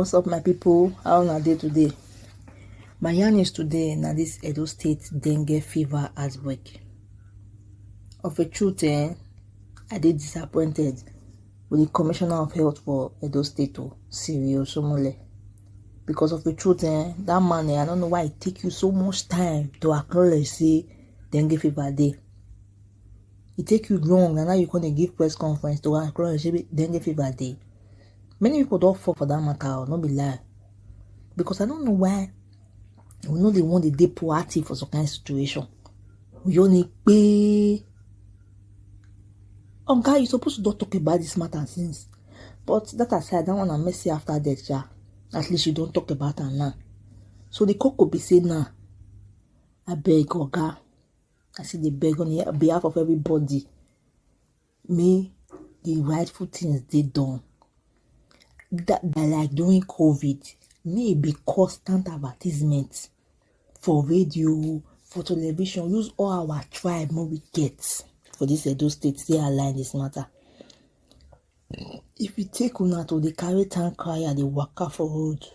What's up, my people? How na day today? My yarn is today na this Edo State dengue fever outbreak. Of a truth, I did disappointed with the Commissioner of Health for Edo State, Cyril Osomole. Because of the truth, that man, I don't know why it take you so much time to acknowledge say dengue fever day. It take you long, and now you gonna give press conference to acknowledge dengue fever day. Many people don't fall for that matter, not be lie. Because I don't know why we know they want to be proactive for some kind of situation. We only pay. God, you're supposed to don't talk about this matter since. But that aside, I don't want to mess you after death, yeah. At least you don't talk about it now. So the court could be saying now, I beg, Oga. I see the beg on behalf of everybody. May the rightful things they done. That like during COVID, may be constant advertisements for radio, for television. Use all our tribe more we get for this Edo State. They align this matter. If you take una to the carry tank crier, they waka for road.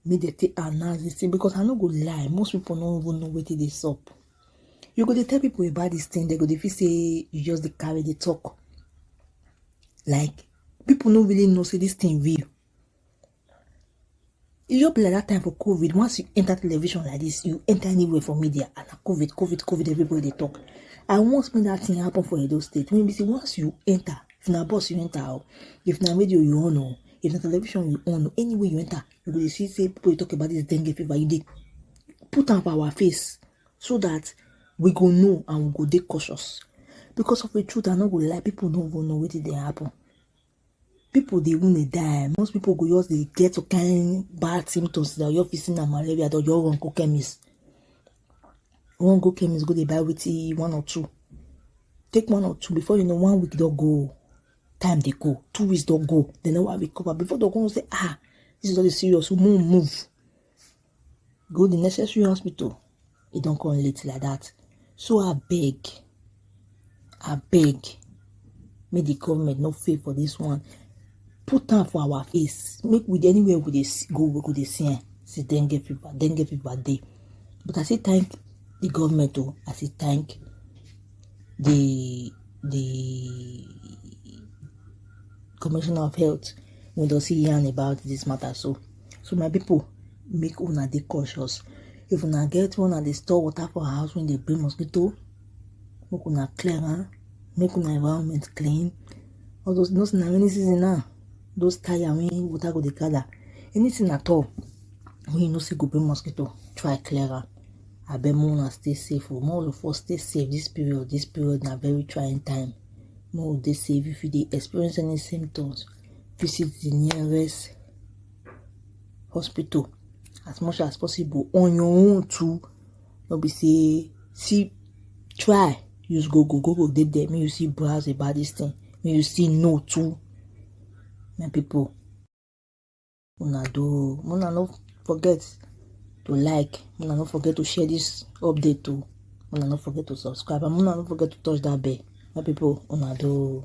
May they take announce this thing because I no go lie. Most people don't even know what they sup. You go to tell people about this thing. They go if you say you just the carry the talk. Like people don't really know say this thing real. You just be like that time for COVID. Once you enter television like this, you enter anywhere for media and COVID, everybody they talk. I once when that thing happen for Edo State. When you see once you enter, if na bus you enter, if na radio you on, if na television you on, anywhere you enter, you will see say people talk about this dengue fever. You dey put on our face so that we go know and we go dey cautious. Because of the truth, I no go lie, people don't even know what did they happen. People they won't die. Most people go just they get to kind bad symptoms that you're facing a malaria or you're go chemist. One go chemist go they buy with 1 or 2. Take 1 or 2 before you know 1 week don't go. Time they go. 2 weeks don't go. They know what we cover. Before they go and say, this is all the serious. So move. Go the necessary hospital. It don't come late like that. So I beg. May the government not pay for this one. Put time for our face. Make with anywhere we go, we go see dengue fever day. But I say thank the government too. I say thank the Commissioner of Health when they see yarn about this matter. So my people, make una dey cautious. If una get one and they store water for our house when they bring mosquito, make una clear, make una environment clean. All those na rainy season now. Those tire when water go dey gather. Anything at all when you know say go bring mosquito, try clear. I bet more stay safe. More of us stay safe this period na very trying time. More they safe. If you dey experience any symptoms, visit the nearest hospital as much as possible on your own too. Don't be say try use Google dey there. May you see browse about this thing. May you see know too. My people, una no forget to like, una no forget to share this update too, una no forget to subscribe, and una no forget to touch that bell. My people, una do.